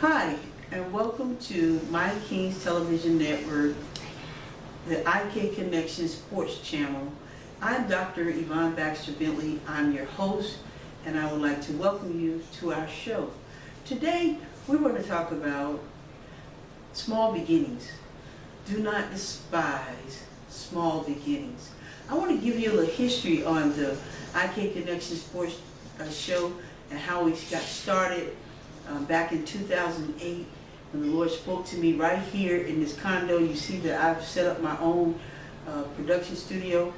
Hi, and welcome to My Kings Television Network, the IK Connection Sports Channel. I'm Dr. Yvonne Baxter Bentley. I'm your host, and I would like to welcome you to our show. Today, we're going to talk about small beginnings. Do not despise small beginnings. I want to give you a little history on the IK Connection Sports show and how we got started. Back in 2008, when the Lord spoke to me right here in this condo. You see that I've set up my own production studio.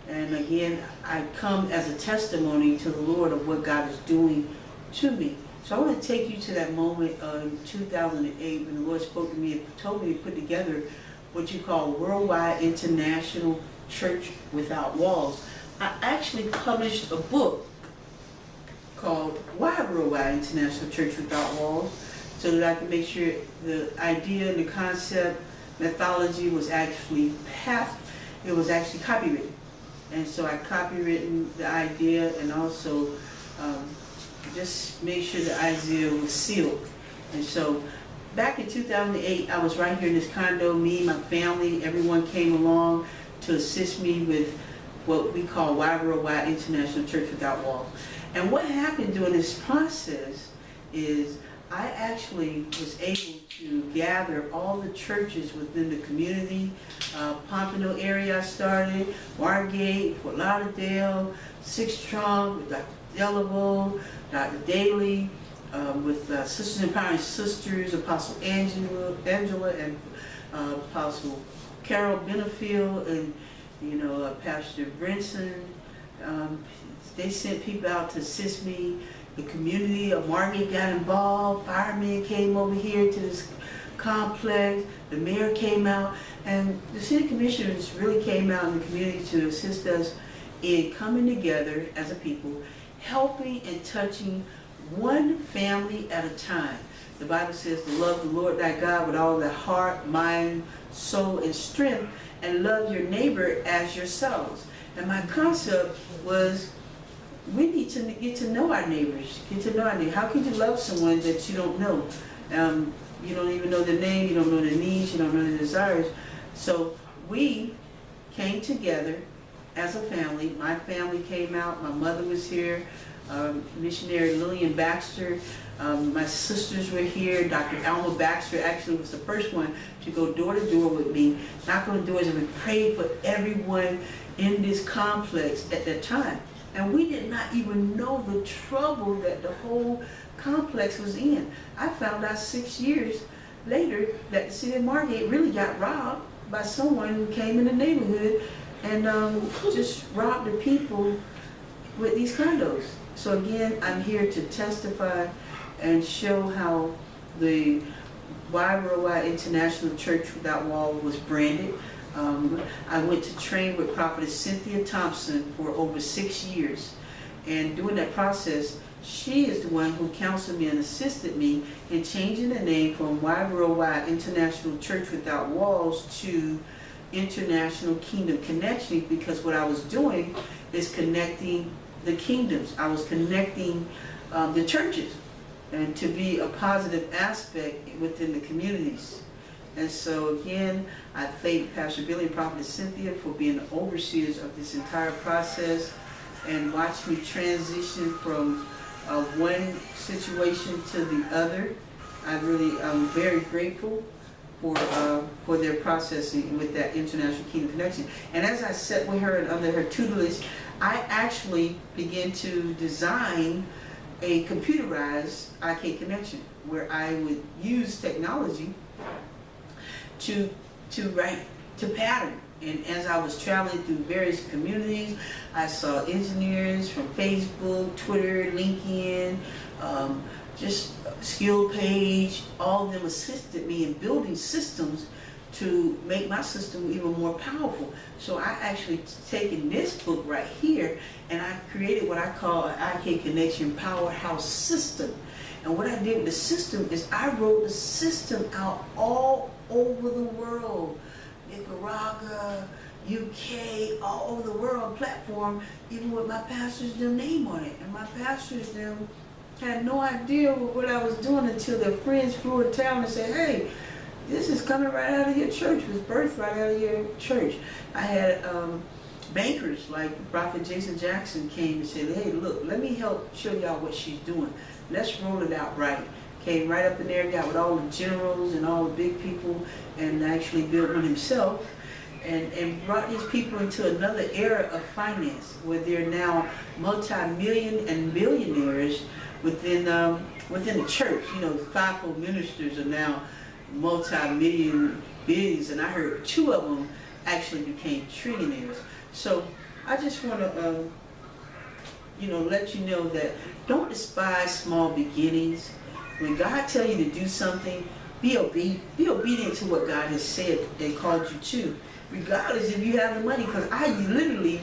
And again, I come as a testimony to the Lord of what God is doing to me. So I want to take you to that moment in 2008 when the Lord spoke to me and told me to put together what you call Worldwide International Church Without Walls. I actually published a book called Why Worldwide International Church Without Walls, so that I could make sure the idea and the concept, methodology was actually copywritten. And so I copywritten the idea and also just made sure the idea was sealed. And so back in 2008, I was right here in this condo. Me, my family, everyone came along to assist me with what we call Why Worldwide International Church Without Walls. And what happened during this process is I actually was able to gather all the churches within the community. Pompano area I started, Margate, Fort Lauderdale, Sixth Trunk with Dr. Delaveau, Dr. Daly, with Sisters Empowering Sisters, Apostle Angela and Apostle Carol Benefield, and Pastor Brinson. They sent people out to assist me. The community of Margate got involved. Firemen came over here to this complex. The mayor came out. And the city commissioners really came out in the community to assist us in coming together as a people, helping and touching one family at a time. The Bible says to love the Lord thy God with all thy heart, mind, soul, and strength, and love your neighbor as yourselves. And my concept was, we need to get to know our neighbors. How can you love someone that you don't know? You don't even know their name, you don't know their needs, you don't know their desires. So we came together as a family. My family came out, my mother was here, missionary Lillian Baxter, my sisters were here. Dr. Alma Baxter actually was the first one to go door to door with me, knock on doors, and we prayed for everyone in this complex at that time. And we did not even know the trouble that the whole complex was in. I found out 6 years later that the city of Margate really got robbed by someone who came in the neighborhood and just robbed the people with these condos. So again, I'm here to testify and show how the Why Worldwide International Church Without Walls was branded. I went to train with Prophetess Cynthia Thompson for over 6 years, and during that process, she is the one who counseled me and assisted me in changing the name from Why Worldwide International Church Without Walls to International Kingdom Connection, because what I was doing is connecting the kingdoms. I was connecting the churches, and to be a positive aspect within the communities. And so again, I thank Pastor Billy and Prophetess Cynthia for being the overseers of this entire process and watch me transition from one situation to the other. I'm very grateful for their processing with that International Kingdom Connection. And as I sat with her and under her tutelage, I actually began to design a computerized IK Connection, where I would use technology to pattern. And as I was traveling through various communities, I saw engineers from Facebook, Twitter, LinkedIn, just SkillPage. All of them assisted me in building systems to make my system even more powerful. So I actually taken this book right here and I created what I call an IK Connection Powerhouse System. And what I did with the system is I wrote the system out all over the world. Nicaragua, UK, all over the world platform, even with my pastor's name on it. And my pastor's had no idea what I was doing until their friends flew in town and said, hey, this is coming right out of your church. It was birthed right out of your church. I had bankers like Prophet Jason Jackson came and said, hey, look, let me help show y'all what she's doing. Let's roll it out right. Came right up in there, got with all the generals and all the big people, and actually built one himself. And brought these people into another era of finance, where they're now multi-million and millionaires within the church. You know, the fivefold ministers are now multi-million billions, and I heard 2 of them actually became trillionaires. So I just want to, let you know that don't despise small beginnings. When God tells you to do something, be obedient to what God has said and called you to, regardless if you have the money, because I literally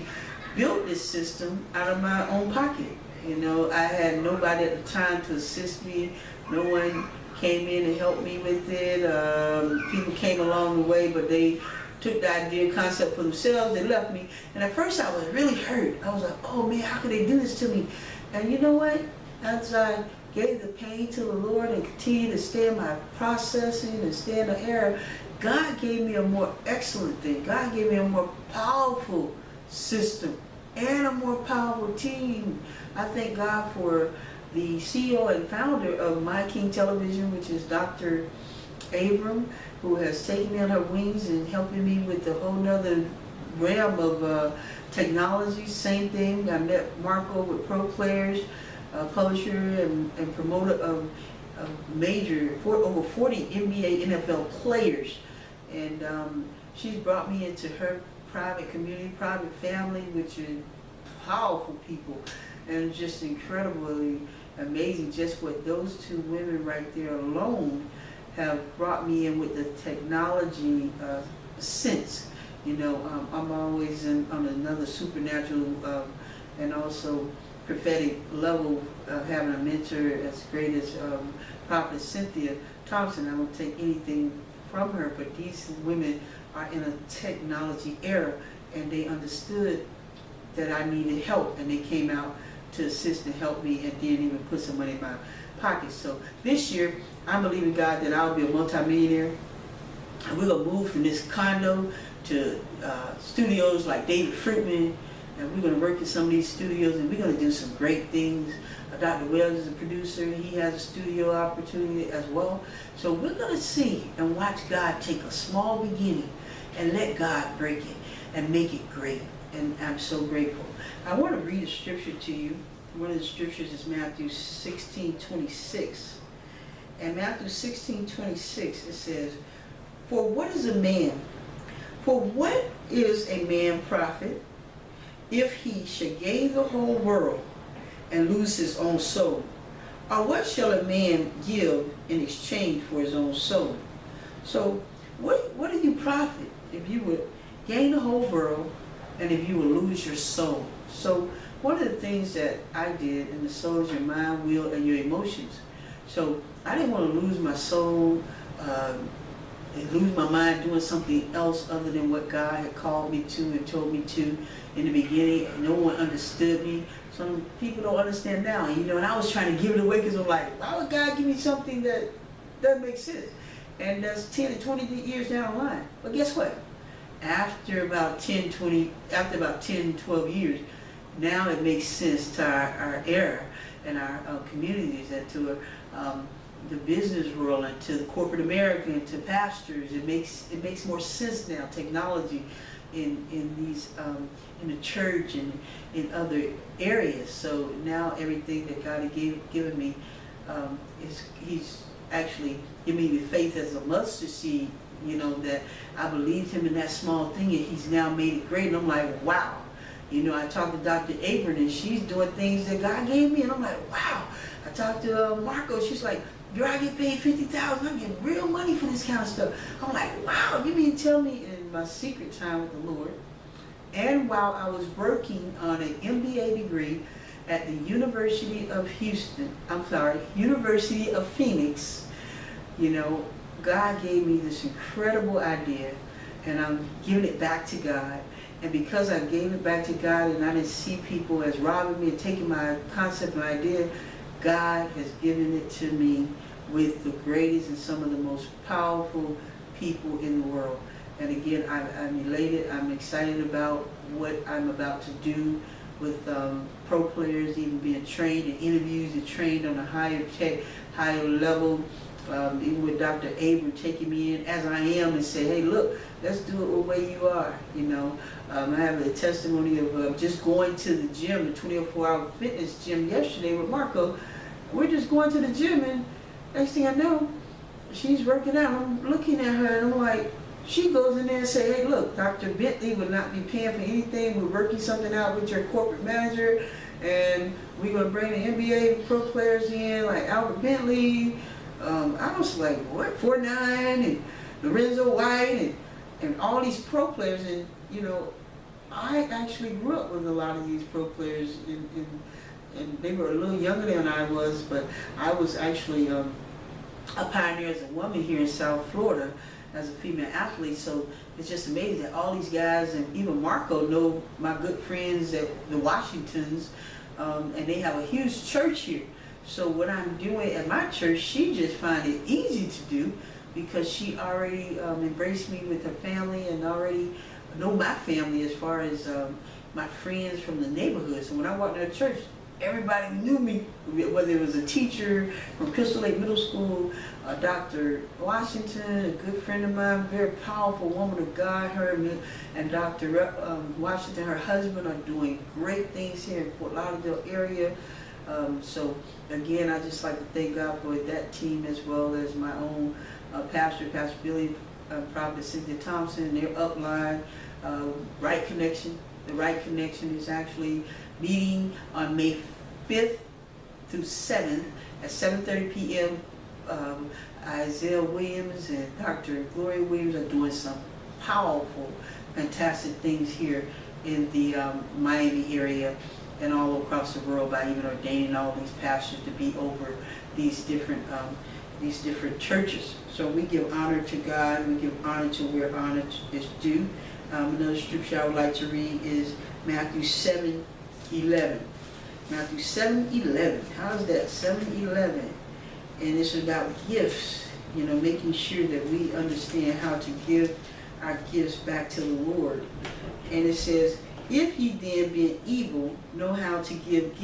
built this system out of my own pocket. You know, I had nobody at the time to assist me. No one came in and helped me with it. People came along the way, but they took the idea, concept for themselves. They left me. And at first I was really hurt. I was like, oh man, how could they do this to me? And you know what? As I gave the pain to the Lord and continued to stay in my processing and stay in the era, God gave me a more excellent thing. God gave me a more powerful system and a more powerful team. I thank God for the CEO and founder of My King Television, which is Dr. Abram, who has taken me on her wings and helping me with the whole nother realm of technology. Same thing, I met Marco with Pro Players, publisher and promoter of over 40 NBA, NFL players. And she's brought me into her private community, private family, which is powerful people. And just incredibly amazing just what those 2 women right there alone have brought me in with the technology sense. You know, I'm always on another supernatural and also prophetic level of having a mentor as great as Prophet Cynthia Thompson. I don't take anything from her, but these women are in a technology era, and they understood that I needed help, and they came out to assist and help me, and didn't even put some money in my pocket. So this year, I'm believing God that I'll be a multimillionaire, and we're gonna move from this condo to studios like David Friedman, and we're gonna work in some of these studios, and we're gonna do some great things. Dr. Wells is a producer. He has a studio opportunity as well. So we're going to see and watch God take a small beginning and let God break it and make it great. And I'm so grateful. I want to read a scripture to you. One of the scriptures is Matthew 16:26. And Matthew 16:26, it says, For what is a man profit if he should gain the whole world and lose his own soul? Or what shall a man give in exchange for his own soul? So what do you profit if you would gain the whole world and if you would lose your soul? So one of the things that I did, and the soul is your mind, will, and your emotions. So I didn't want to lose my soul and lose my mind doing something else other than what God had called me to and told me to in the beginning. No one understood me. Some people don't understand now, and I was trying to give it away because I'm like, why would God give me something that doesn't make sense? And that's 10 to 20 years down the line. But guess what? After about 10, 12 years, now it makes sense to our era and our communities and to the business world and to the corporate America and to pastors. It makes more sense now. Technology in these in the church and in other areas. So now everything that God had given me He's actually given me the faith as a mustard seed. That I believed Him in that small thing, and He's now made it great. And I'm like, wow. I talked to Dr. Abram, and she's doing things that God gave me, and I'm like, wow. I talked to Marco, she's like, girl, I get paid $50,000. I'm getting real money for this kind of stuff. I'm like, wow. You mean tell me in my secret time with the Lord, and while I was working on an MBA degree at the University of Phoenix, God gave me this incredible idea, and I'm giving it back to God. And because I gave it back to God and I didn't see people as robbing me and taking my concept and idea, God has given it to me with the greatest and some of the most powerful people in the world. And again, I'm elated, I'm excited about what I'm about to do with pro players, even being trained in interviews and trained on a higher level. Even with Dr. Abram taking me in as I am and say, hey, look, let's do it the way you are. You know, I have a testimony of just going to the gym, the 24-hour fitness gym yesterday with Marco. We're just going to the gym, and next thing I know, she's working out. I'm looking at her, and I'm like, she goes in there and say, hey, look, Dr. Bentley will not be paying for anything. We're working something out with your corporate manager, and we're going to bring the NBA pro players in, like Albert Bentley. I was like, what, 4'9", and Lorenzo White, and all these pro players. And, you know, I actually grew up with a lot of these pro players, and they were a little younger than I was, but I was actually a pioneer as a woman here in South Florida as a female athlete. So it's just amazing that all these guys, and even Marco, know my good friends at the Washingtons, and they have a huge church here. So what I'm doing at my church, she just find it easy to do because she already embraced me with her family and already know my family as far as my friends from the neighborhood. So when I walked in the church, everybody knew me, whether it was a teacher from Crystal Lake Middle School, Dr. Washington, a good friend of mine, very powerful woman of God, her and Dr. Washington, her husband, are doing great things here in Fort Lauderdale area. So again, I just like to thank God for that team, as well as my own pastor, Pastor Billy, Prophet Cynthia Thompson, their upline, Right Connection. The Right Connection is actually meeting on May 5th through 7th at 7:30 p.m. Isaiah Williams and Dr. Gloria Williams are doing some powerful, fantastic things here in the Miami area and all across the world, by even ordaining all these pastors to be over these different churches. So we give honor to God, we give honor to where honor is due. Another scripture I would like to read is Matthew 7:11. Matthew 7:11. How is that? 7:11. And it's about gifts, you know, making sure that we understand how to give our gifts back to the Lord. And it says, if ye then, being evil, know how to give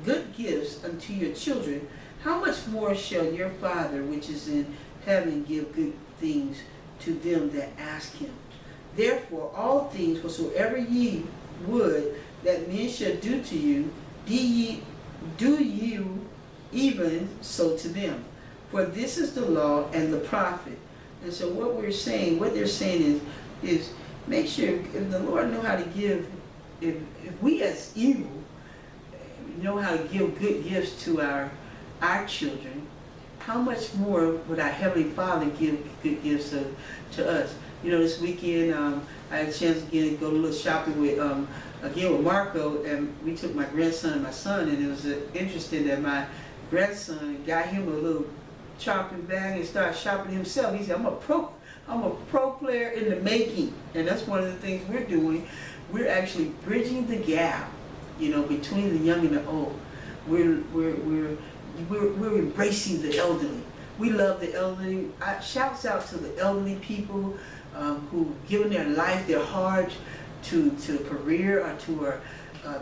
good gifts unto your children, how much more shall your Father which is in heaven give good things to them that ask him? Therefore all things whatsoever ye would that men shall do to you, do you even so to them. For this is the law and the prophet. And so what they're saying is make sure, if the Lord know how to give, if we as evil know how to give good gifts to our children, how much more would our Heavenly Father give good gifts to us? You know, this weekend I had a chance to go a little shopping with Marco, and we took my grandson and my son, and it was interesting that my grandson got him a little shopping bag and started shopping himself. He said, I'm a pro player in the making. And that's one of the things we're doing. We're actually bridging the gap, you know, between the young and the old. We're embracing the elderly. We love the elderly. Shouts out to the elderly people who've given their life, their heart to a career, or to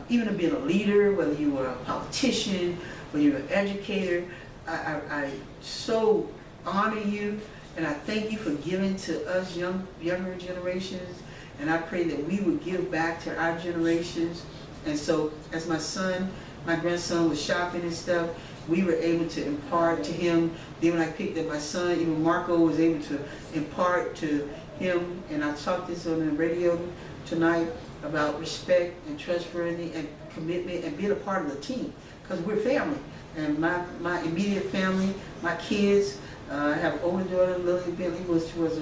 even to being a leader, whether you are a politician, whether you're an educator. I so honor you, and I thank you for giving to us younger generations, and I pray that we would give back to our generations. And so as my grandson was shopping and stuff, we were able to impart to him. Then when I picked up my son, even Marco was able to impart to him, and I talked this on the radio tonight about respect and trustworthy and commitment and being a part of the team, because we're family. And my immediate family, my kids, I have an older daughter, Lily Bentley, which was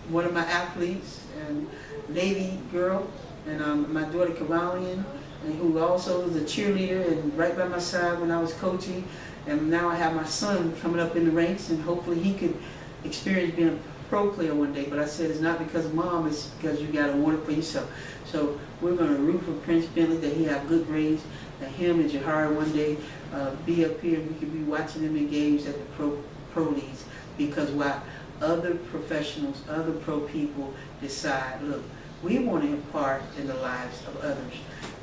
one of my athletes, and Navy girl, and my daughter Karalian, and who also was a cheerleader and right by my side when I was coaching. And now I have my son coming up in the ranks, and hopefully he could experience being a pro player one day. But I said it's not because of mom, it's because you got to want it for yourself. So we're going to root for Prince Bentley that he have good grades, that him and Jahari one day be up here and we could be watching them engage at the pro leagues, because why? Other professionals, other pro people decide, look, we want to impart in the lives of others.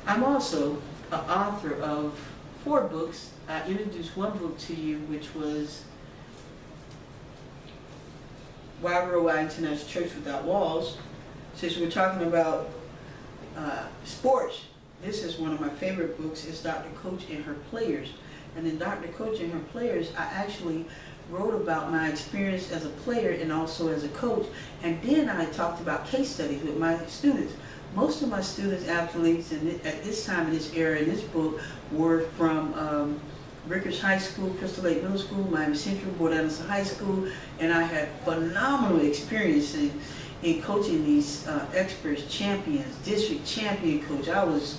I'm also an author of 4 books. I introduced one book to you, which was YROI International Church Without Walls. Since we're talking about sports, this is one of my favorite books. It's Dr. Coach and Her Players. And in Dr. Coach and Her Players, I actually wrote about my experience as a player and also as a coach. And then I talked about case studies with my students. Most of my students, athletes, and at this time in this era in this book, were from Rickards High School, Crystal Lake Middle School, Miami Central, Port Anderson High School, and I had phenomenal experience in coaching these experts, champions, district champion coach. I was,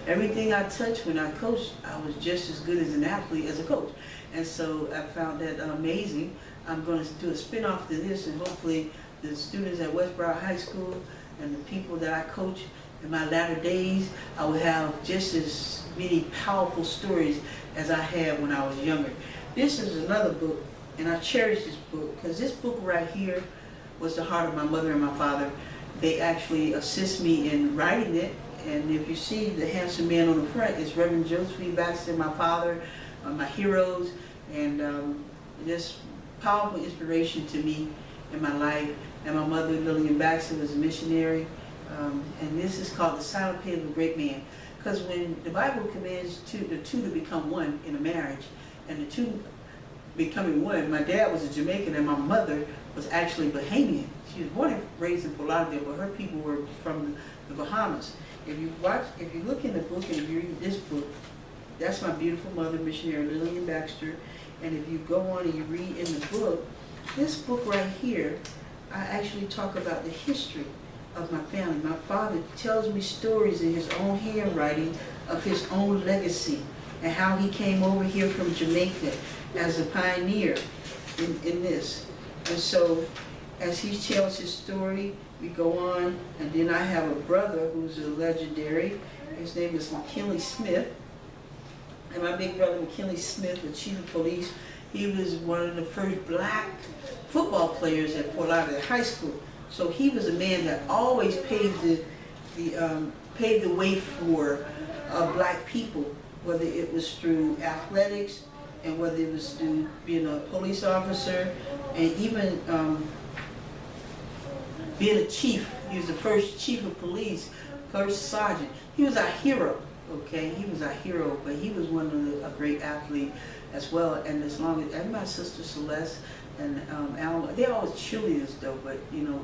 everything I touched when I coached, I was just as good as an athlete as a coach. And so I found that amazing. I'm going to do a spin-off to this, and hopefully the students at Westboro High School and the people that I coach in my latter days, I will have just as many powerful stories as I had when I was younger. This is another book, and I cherish this book because this book right here was the heart of my mother and my father. They actually assist me in writing it, and if you see the handsome man on the front, it's Reverend Joseph E. Baxter, my father, my heroes, and just powerful inspiration to me in my life. And my mother, Lillian Baxter, was a missionary, and this is called The Silent Pain of a Great Man. Because when the Bible commands the two to become one in a marriage, and the two becoming one, my dad was a Jamaican and my mother was actually Bahamian. She was born and raised in Fort Lauderdale, but her people were from the Bahamas. If you look in the book and if you read this book, that's my beautiful mother, missionary Lillian Baxter. And if you go on and you read in the book, this book right here, I actually talk about the history of my family. My father tells me stories in his own handwriting of his own legacy and how he came over here from Jamaica as a pioneer in this. And so as he tells his story, we go on, and then I have a brother who's a legendary. His name is McKinley Smith. And my big brother, McKinley Smith, the chief of police, he was one of the first black football players at Fort Lauderdale High School. So he was a man that always paved the way for black people, whether it was through athletics and whether it was through being a police officer, and even being a chief. He was the first chief of police, first sergeant. He was our hero, okay? He was our hero, but he was a great athlete as well. And and my sister Celeste and Alma, they're always cheerleaders though, but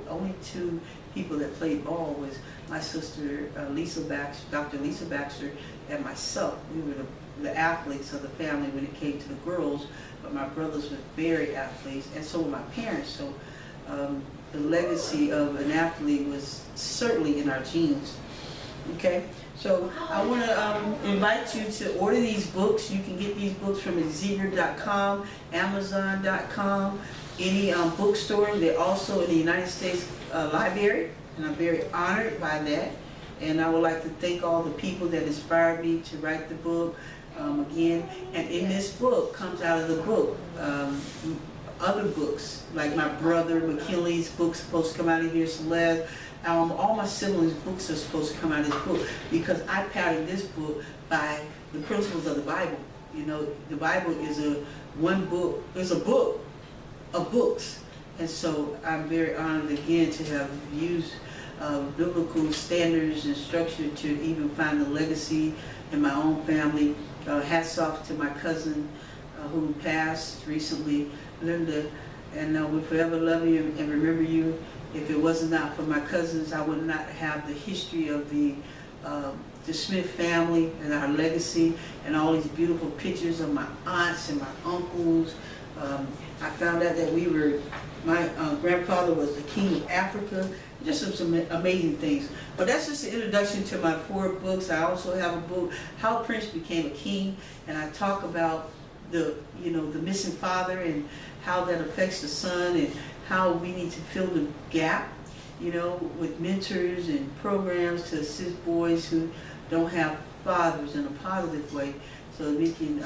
only 2 people that played ball was my sister Lisa Baxter, Dr. Lisa Baxter, and myself. We were the athletes of the family when it came to the girls, but my brothers were very athletes, and so were my parents. So the legacy of an athlete was certainly in our genes. Okay, so I want to invite you to order these books. You can get these books from Xever.com, Amazon.com, any bookstore. They're also in the United States Library, and I'm very honored by that. And I would like to thank all the people that inspired me to write the book again. And in this book comes out of the book other books, like my brother McKinley's book's supposed to come out of here, Celeste. All my siblings' books are supposed to come out of this book because I patterned this book by the principles of the Bible. The Bible is a book of books. And so I'm very honored again to have used biblical standards and structure to even find the legacy in my own family. Hats off to my cousin who passed recently, Linda, and we'll forever love you and remember you. If it wasn't not for my cousins, I would not have the history of the Smith family and our legacy and all these beautiful pictures of my aunts and my uncles. I found out that my grandfather was the king of Africa. Just some amazing things. But that's just an introduction to my 4 books. I also have a book, How Prince Became a King, and I talk about the missing father and how that affects the son and how we need to fill the gap, with mentors and programs to assist boys who don't have fathers in a positive way so that we can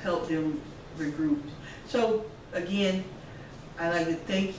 help them regroup. So again, I'd like to thank